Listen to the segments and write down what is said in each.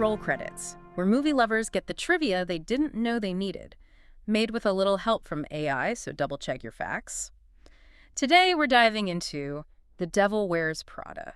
roll credits, where movie lovers get the trivia they didn't know they needed, made with a little help from AI, so double-check your facts. Today, we're diving into The Devil Wears Prada.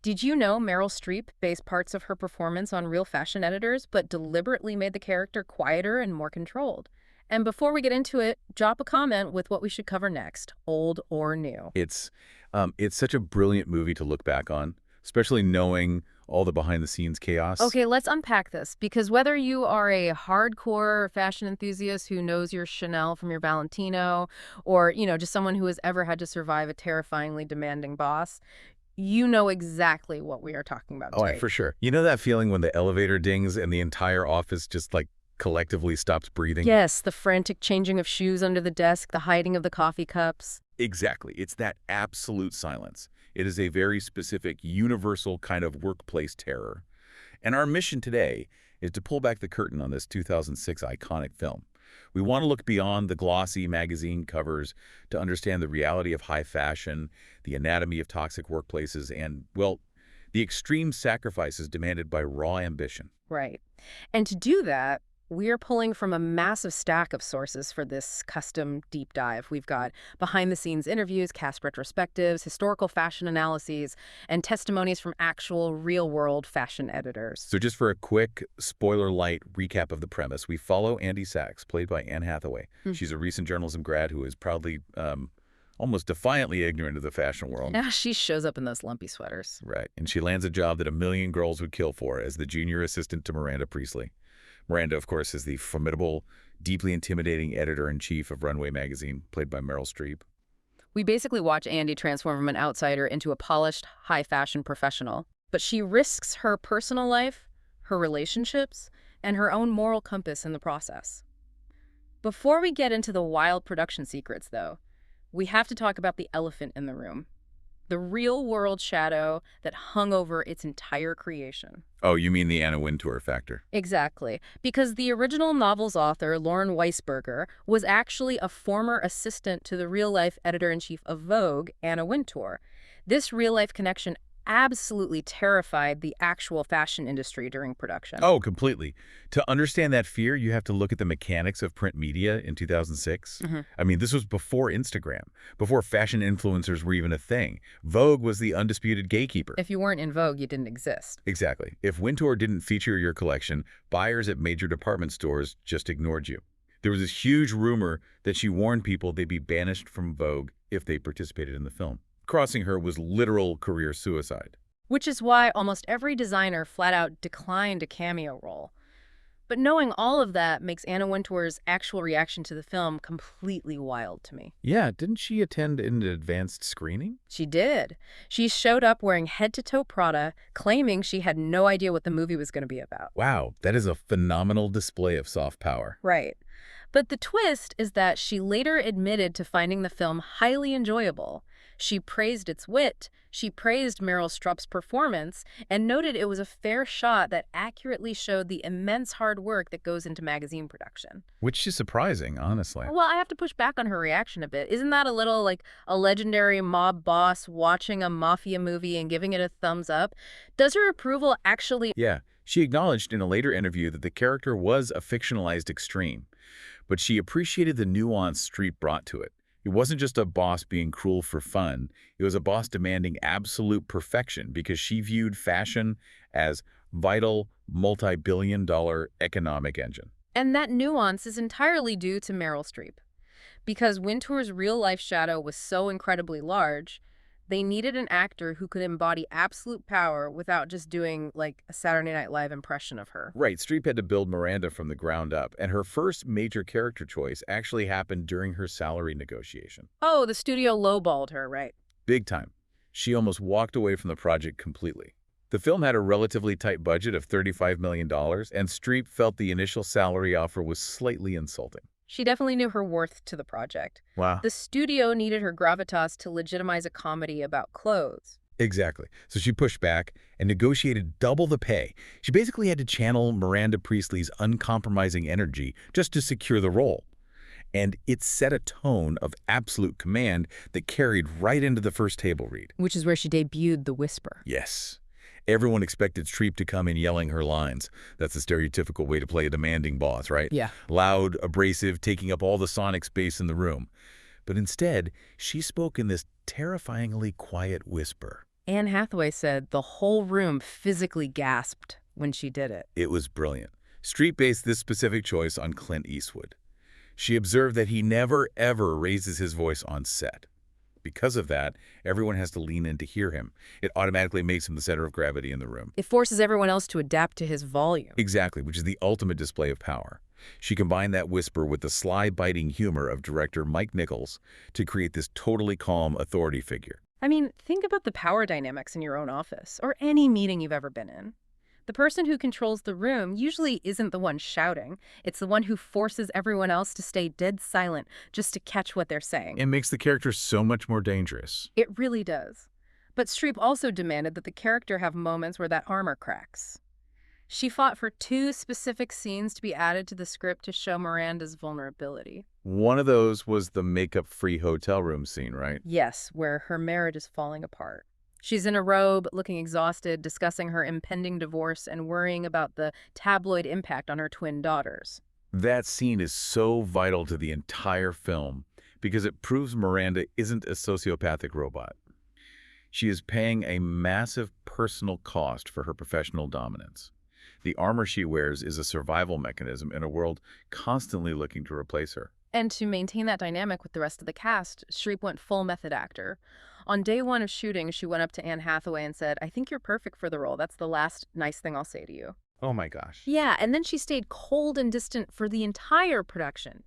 Did you know Meryl Streep based parts of her performance on real fashion editors, but deliberately made the character quieter and more controlled? And before we get into it, drop a comment with what we should cover next, old or new. It's such a brilliant movie to look back on, especially knowing all the behind-the-scenes chaos. Okay, let's unpack this, because whether you are a hardcore fashion enthusiast who knows your Chanel from your Valentino, or, just someone who has ever had to survive a terrifyingly demanding boss, you know exactly what we are talking about Oh, today. for sure. You know that feeling when the elevator dings and the entire office just collectively stops breathing? Yes, the frantic changing of shoes under the desk, the hiding of the coffee cups. Exactly. It's that absolute silence. It is a very specific, universal kind of workplace terror. And our mission today is to pull back the curtain on this 2006 iconic film. We want to look beyond the glossy magazine covers to understand the reality of high fashion, the anatomy of toxic workplaces, and, well, the extreme sacrifices demanded by raw ambition. Right. And to do that, we are pulling from a massive stack of sources for this custom deep dive. We've got behind-the-scenes interviews, cast retrospectives, historical fashion analyses, and testimonies from actual real-world fashion editors. So just for a quick, spoiler-light recap of the premise, we follow Andy Sachs, played by Anne Hathaway. She's a recent journalism grad who is proudly, almost defiantly ignorant of the fashion world. Yeah, she shows up in those lumpy sweaters. Right, and she lands a job that a million girls would kill for as the junior assistant to Miranda Priestley. Miranda, of course, is the formidable, deeply intimidating editor-in-chief of Runway magazine, played by Meryl Streep. We basically watch Andy transform from an outsider into a polished, high-fashion professional. But she risks her personal life, her relationships, and her own moral compass in the process. Before we get into the wild production secrets, though, we have to talk about the elephant in the room. The real-world shadow that hung over its entire creation. Oh, you mean the Anna Wintour factor? Exactly. Because the original novel's author, Lauren Weisberger, was actually a former assistant to the real-life editor-in-chief of Vogue, Anna Wintour. This real-life connection absolutely terrified the actual fashion industry during production. Oh, completely. To understand that fear, you have to look at the mechanics of print media in 2006. I mean, this was before Instagram, before fashion influencers were even a thing. Vogue was the undisputed gatekeeper. If you weren't in Vogue, you didn't exist. Exactly. If Wintour didn't feature your collection, buyers at major department stores just ignored you. There was this huge rumor that she warned people they'd be banished from Vogue if they participated in the film. Crossing her was literal career suicide. Which is why almost every designer flat out declined a cameo role. But knowing all of that makes Anna Wintour's actual reaction to the film completely wild to me. Yeah, didn't she attend an advanced screening? She did. She showed up wearing head-to-toe Prada, claiming she had no idea what the movie was going to be about. Wow, that is a phenomenal display of soft power. Right. But the twist is that she later admitted to finding the film highly enjoyable. She praised its wit, she praised Meryl Streep's performance, and noted it was a fair shot that accurately showed the immense hard work that goes into magazine production. Which is surprising, honestly. Well, I have to push back on her reaction a bit. Isn't that a little like a legendary mob boss watching a mafia movie and giving it a thumbs up? Does her approval actually... Yeah, she acknowledged in a later interview that the character was a fictionalized extreme, but she appreciated the nuance Streep brought to it. It wasn't just a boss being cruel for fun. It was a boss demanding absolute perfection because she viewed fashion as vital, multi-billion-dollar economic engine. And that nuance is entirely due to Meryl Streep. Because Wintour's real-life shadow was so incredibly large, they needed an actor who could embody absolute power without just doing, like, a Saturday Night Live impression of her. Right, Streep had to build Miranda from the ground up, and her first major character choice actually happened during her salary negotiation. Oh, the studio lowballed her, right? Big time. She almost walked away from the project completely. The film had a relatively tight budget of $35 million, and Streep felt the initial salary offer was slightly insulting. She definitely knew her worth to the project. Wow. The studio needed her gravitas to legitimize a comedy about clothes. Exactly. So she pushed back and negotiated double the pay. She basically had to channel Miranda Priestley's uncompromising energy just to secure the role. And it set a tone of absolute command that carried right into the first table read. Which is where she debuted the whisper. Yes. Everyone expected Streep to come in yelling her lines. That's the stereotypical way to play a demanding boss, right? Yeah. Loud, abrasive, taking up all the sonic space in the room. But instead, she spoke in this terrifyingly quiet whisper. Anne Hathaway said the whole room physically gasped when she did it. It was brilliant. Streep based this specific choice on Clint Eastwood. She observed that he never, ever raises his voice on set. Because of that, everyone has to lean in to hear him. It automatically makes him the center of gravity in the room. It forces everyone else to adapt to his volume. Exactly, which is the ultimate display of power. She combined that whisper with the sly, biting humor of director Mike Nichols to create this totally calm authority figure. I mean, think about the power dynamics in your own office or any meeting you've ever been in. The person who controls the room usually isn't the one shouting. It's the one who forces everyone else to stay dead silent just to catch what they're saying. It makes the character so much more dangerous. It really does. But Streep also demanded that the character have moments where that armor cracks. She fought for 2 specific scenes to be added to the script to show Miranda's vulnerability. One of those was the makeup-free hotel room scene, right? Yes, where her marriage is falling apart. She's in a robe, looking exhausted, discussing her impending divorce and worrying about the tabloid impact on her twin daughters. That scene is so vital to the entire film because it proves Miranda isn't a sociopathic robot. She is paying a massive personal cost for her professional dominance. The armor she wears is a survival mechanism in a world constantly looking to replace her. And to maintain that dynamic with the rest of the cast, Streep went full method actor. On day 1 of shooting, she went up to Anne Hathaway and said, "I think you're perfect for the role. That's the last nice thing I'll say to you." Oh my gosh. Yeah, and then she stayed cold and distant for the entire production.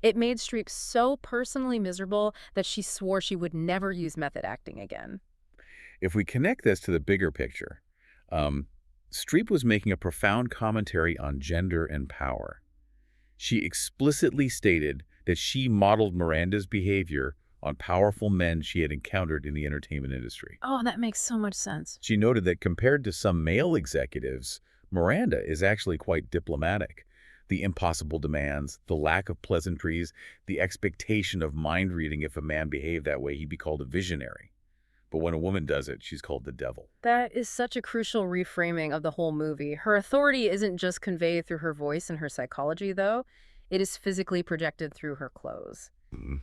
It made Streep so personally miserable that she swore she would never use method acting again. If we connect this to the bigger picture, Streep was making a profound commentary on gender and power. She explicitly stated that she modeled Miranda's behavior on powerful men she had encountered in the entertainment industry. Oh, that makes so much sense. She noted that compared to some male executives, Miranda is actually quite diplomatic. The impossible demands, the lack of pleasantries, the expectation of mind reading. If a man behaved that way, he'd be called a visionary. But when a woman does it, she's called the devil. That is such a crucial reframing of the whole movie. Her authority isn't just conveyed through her voice and her psychology, though. It is physically projected through her clothes.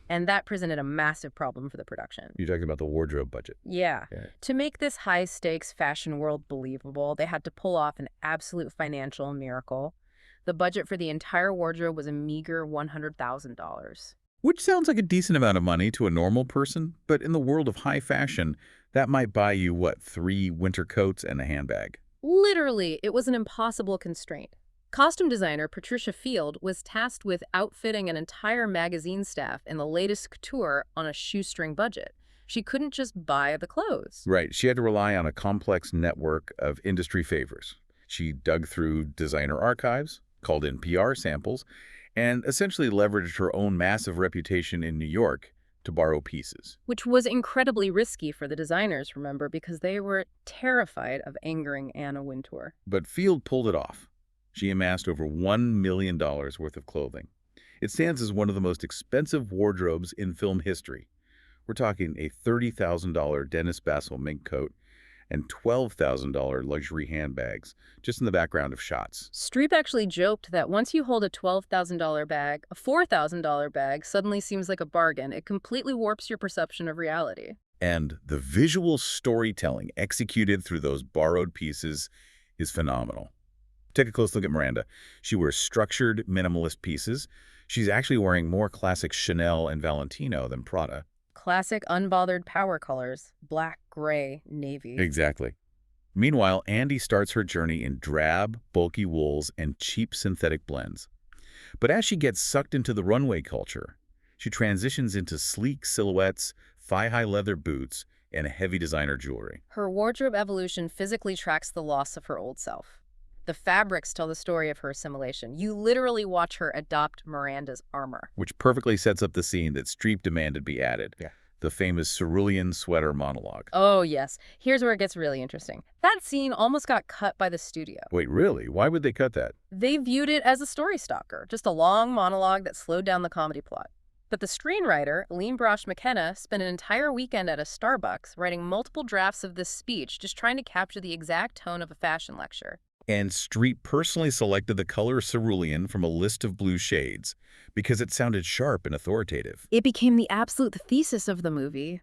And that presented a massive problem for the production. You're talking about the wardrobe budget. Yeah. To make this high-stakes fashion world believable, they had to pull off an absolute financial miracle. The budget for the entire wardrobe was a meager $100,000. Which sounds like a decent amount of money to a normal person, but in the world of high fashion, that might buy you, what, 3 winter coats and a handbag? Literally, it was an impossible constraint. Costume designer Patricia Field was tasked with outfitting an entire magazine staff in the latest couture on a shoestring budget. She couldn't just buy the clothes. Right. She had to rely on a complex network of industry favors. She dug through designer archives, called in PR samples, and essentially leveraged her own massive reputation in New York to borrow pieces. Which was incredibly risky for the designers, remember, because they were terrified of angering Anna Wintour. But Field pulled it off. She amassed over $1 million worth of clothing. It stands as one of the most expensive wardrobes in film history. We're talking a $30,000 Dennis Bassel mink coat and $12,000 luxury handbags, just in the background of shots. Streep actually joked that once you hold a $12,000 bag, a $4,000 bag suddenly seems like a bargain. It completely warps your perception of reality. And the visual storytelling executed through those borrowed pieces is phenomenal. Take a close look at Miranda. She wears structured, minimalist pieces. She's actually wearing more classic Chanel and Valentino than Prada. Classic unbothered power colors, black, gray, navy. Exactly. Meanwhile, Andy starts her journey in drab, bulky wools and cheap synthetic blends. But as she gets sucked into the runway culture, she transitions into sleek silhouettes, thigh-high leather boots, and heavy designer jewelry. Her wardrobe evolution physically tracks the loss of her old self. The fabrics tell the story of her assimilation. You literally watch her adopt Miranda's armor. Which perfectly sets up the scene that Streep demanded be added. Yeah. The famous cerulean sweater monologue. Oh, yes. Here's where it gets really interesting. That scene almost got cut by the studio. Wait, really? Why would they cut that? They viewed it as a story stalker, just a long monologue that slowed down the comedy plot. But the screenwriter, Aline Brosh McKenna, spent an entire weekend at a Starbucks writing multiple drafts of this speech, just trying to capture the exact tone of a fashion lecture. And Streep personally selected the color cerulean from a list of blue shades because it sounded sharp and authoritative. It became the absolute thesis of the movie.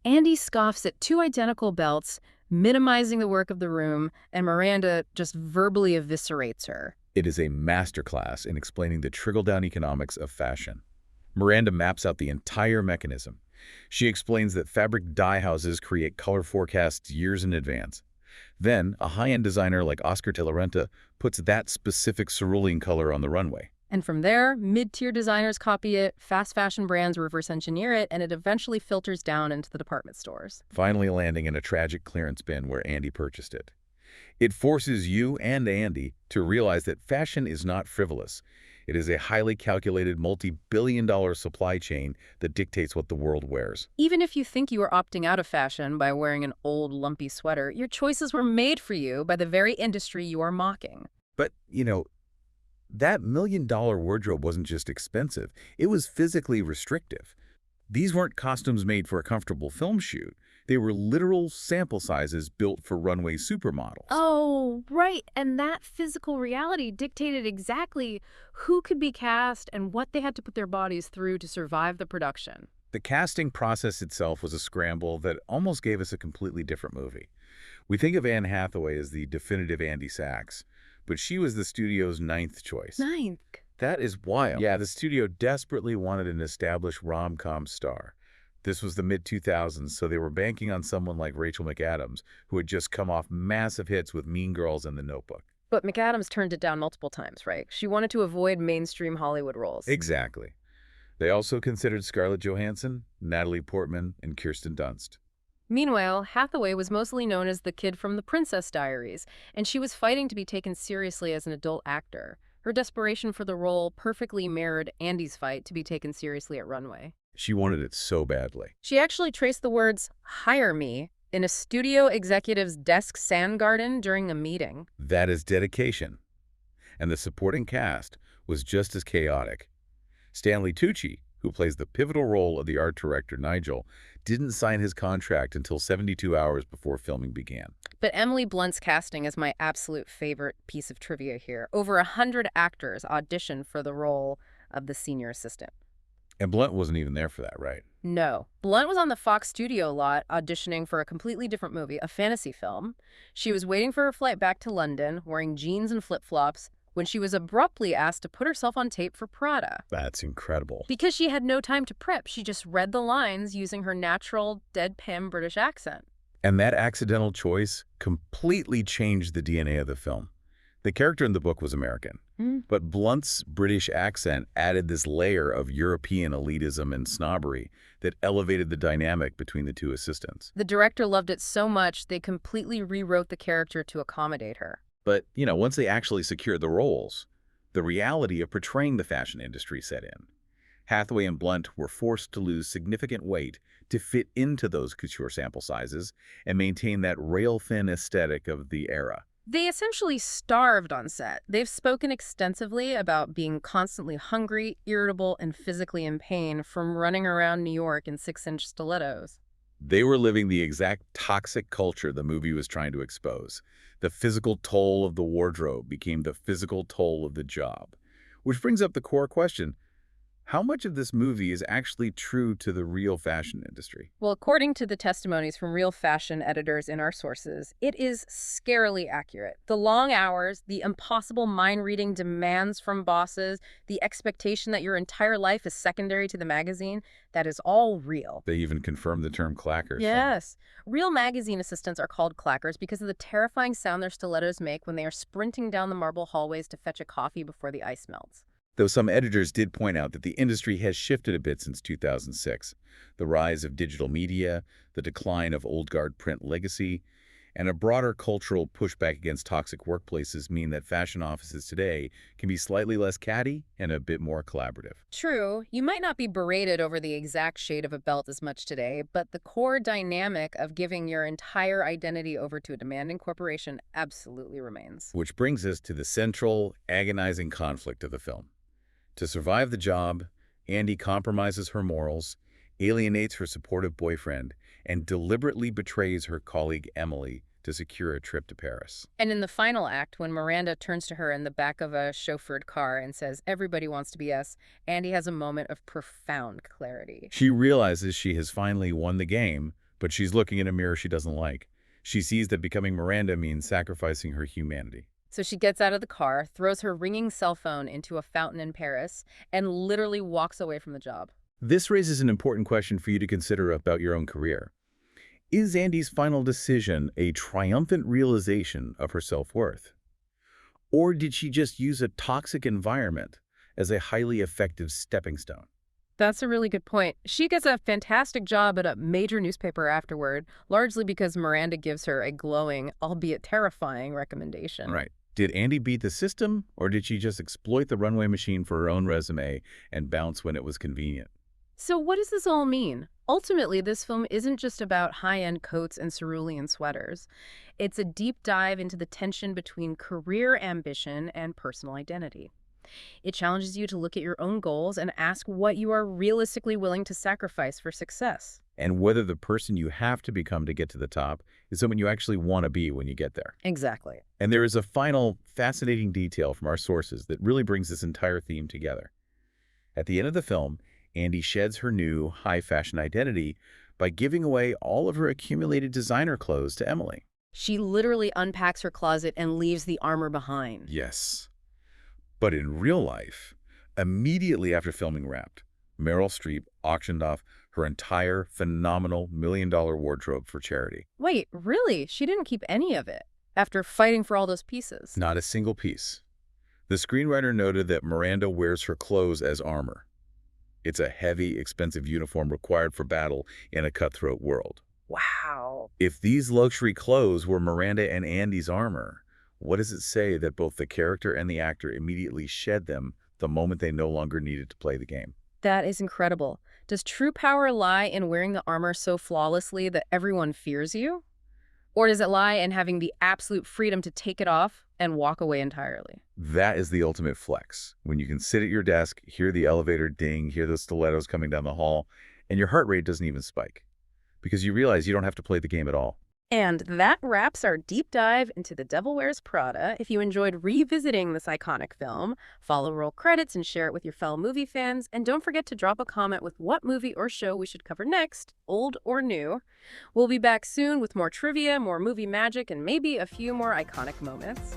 Andy scoffs at two identical belts, minimizing the work of the room, and Miranda just verbally eviscerates her. It is a masterclass in explaining the trickle-down economics of fashion. Miranda maps out the entire mechanism. She explains that fabric dye houses create color forecasts years in advance. Then, a high-end designer like Oscar de la Renta puts that specific cerulean color on the runway. And from there, mid-tier designers copy it, fast fashion brands reverse engineer it, and it eventually filters down into the department stores. Finally landing in a tragic clearance bin where Andy purchased it. It forces you and Andy to realize that fashion is not frivolous. It is a highly calculated multi-billion-dollar supply chain that dictates what the world wears. Even if you think you are opting out of fashion by wearing an old, lumpy sweater, your choices were made for you by the very industry you are mocking. But, that million-dollar wardrobe wasn't just expensive. It was physically restrictive. These weren't costumes made for a comfortable film shoot. They were literal sample sizes built for runway supermodels. Oh, right. And that physical reality dictated exactly who could be cast and what they had to put their bodies through to survive the production. The casting process itself was a scramble that almost gave us a completely different movie. We think of Anne Hathaway as the definitive Andy Sachs, but she was the studio's ninth choice. Ninth. That is wild. Yeah, the studio desperately wanted an established rom-com star. This was the mid-2000s, so they were banking on someone like Rachel McAdams, who had just come off massive hits with Mean Girls and The Notebook. But McAdams turned it down multiple times, right? She wanted to avoid mainstream Hollywood roles. Exactly. They also considered Scarlett Johansson, Natalie Portman, and Kirsten Dunst. Meanwhile, Hathaway was mostly known as the kid from The Princess Diaries, and she was fighting to be taken seriously as an adult actor. Her desperation for the role perfectly mirrored Andy's fight to be taken seriously at Runway. She wanted it so badly. She actually traced the words, "hire me," in a studio executive's desk sand garden during a meeting. That is dedication. And the supporting cast was just as chaotic. Stanley Tucci, who plays the pivotal role of the art director Nigel, didn't sign his contract until 72 hours before filming began. But Emily Blunt's casting is my absolute favorite piece of trivia here. Over 100 actors auditioned for the role of the senior assistant. And Blunt wasn't even there for that, right? No. Blunt was on the Fox studio lot auditioning for a completely different movie, a fantasy film. She was waiting for her flight back to London, wearing jeans and flip-flops, when she was abruptly asked to put herself on tape for Prada. That's incredible. Because she had no time to prep, she just read the lines using her natural, deadpan British accent. And that accidental choice completely changed the DNA of the film. The character in the book was American, but Blunt's British accent added this layer of European elitism and snobbery that elevated the dynamic between the two assistants. The director loved it so much, they completely rewrote the character to accommodate her. But, once they actually secured the roles, the reality of portraying the fashion industry set in. Hathaway and Blunt were forced to lose significant weight to fit into those couture sample sizes and maintain that rail-thin aesthetic of the era. They essentially starved on set. They've spoken extensively about being constantly hungry, irritable, and physically in pain from running around New York in 6-inch stilettos. They were living the exact toxic culture the movie was trying to expose. The physical toll of the wardrobe became the physical toll of the job. Which brings up the core question: how much of this movie is actually true to the real fashion industry? Well, according to the testimonies from real fashion editors in our sources, it is scarily accurate. The long hours, the impossible mind-reading demands from bosses, the expectation that your entire life is secondary to the magazine, that is all real. They even confirmed the term clackers. Yes. Real magazine assistants are called clackers because of the terrifying sound their stilettos make when they are sprinting down the marble hallways to fetch a coffee before the ice melts. Though some editors did point out that the industry has shifted a bit since 2006. The rise of digital media, the decline of old guard print legacy, and a broader cultural pushback against toxic workplaces mean that fashion offices today can be slightly less catty and a bit more collaborative. True, you might not be berated over the exact shade of a belt as much today, but the core dynamic of giving your entire identity over to a demanding corporation absolutely remains. Which brings us to the central, agonizing conflict of the film. To survive the job, Andy compromises her morals, alienates her supportive boyfriend, and deliberately betrays her colleague Emily to secure a trip to Paris. And in the final act, when Miranda turns to her in the back of a chauffeured car and says, "Everybody wants to be us," Andy has a moment of profound clarity. She realizes she has finally won the game, but she's looking in a mirror she doesn't like. She sees that becoming Miranda means sacrificing her humanity. So she gets out of the car, throws her ringing cell phone into a fountain in Paris, and literally walks away from the job. This raises an important question for you to consider about your own career. Is Andy's final decision a triumphant realization of her self-worth? Or did she just use a toxic environment as a highly effective stepping stone? That's a really good point. She gets a fantastic job at a major newspaper afterward, largely because Miranda gives her a glowing, albeit terrifying, recommendation. Right. Did Andy beat the system, or did she just exploit the runway machine for her own resume and bounce when it was convenient? So what does this all mean? Ultimately, this film isn't just about high-end coats and cerulean sweaters. It's a deep dive into the tension between career ambition and personal identity. It challenges you to look at your own goals and ask what you are realistically willing to sacrifice for success. And whether the person you have to become to get to the top is someone you actually want to be when you get there. Exactly. And there is a final, fascinating detail from our sources that really brings this entire theme together. At the end of the film, Andy sheds her new, high-fashion identity by giving away all of her accumulated designer clothes to Emily. She literally unpacks her closet and leaves the armor behind. Yes. But in real life, immediately after filming wrapped, Meryl Streep auctioned off her entire phenomenal million-dollar wardrobe for charity. Wait, really? She didn't keep any of it after fighting for all those pieces? Not a single piece. The screenwriter noted that Miranda wears her clothes as armor. It's a heavy, expensive uniform required for battle in a cutthroat world. Wow. If these luxury clothes were Miranda and Andy's armor, what does it say that both the character and the actor immediately shed them the moment they no longer needed to play the game? That is incredible. Does true power lie in wearing the armor so flawlessly that everyone fears you? Or does it lie in having the absolute freedom to take it off and walk away entirely? That is the ultimate flex. When you can sit at your desk, hear the elevator ding, hear the stilettos coming down the hall, and your heart rate doesn't even spike. Because you realize you don't have to play the game at all. And that wraps our deep dive into The Devil Wears Prada. If you enjoyed revisiting this iconic film, follow roll credits and share it with your fellow movie fans. And don't forget to drop a comment with what movie or show we should cover next, old or new. We'll be back soon with more trivia, more movie magic, and maybe a few more iconic moments.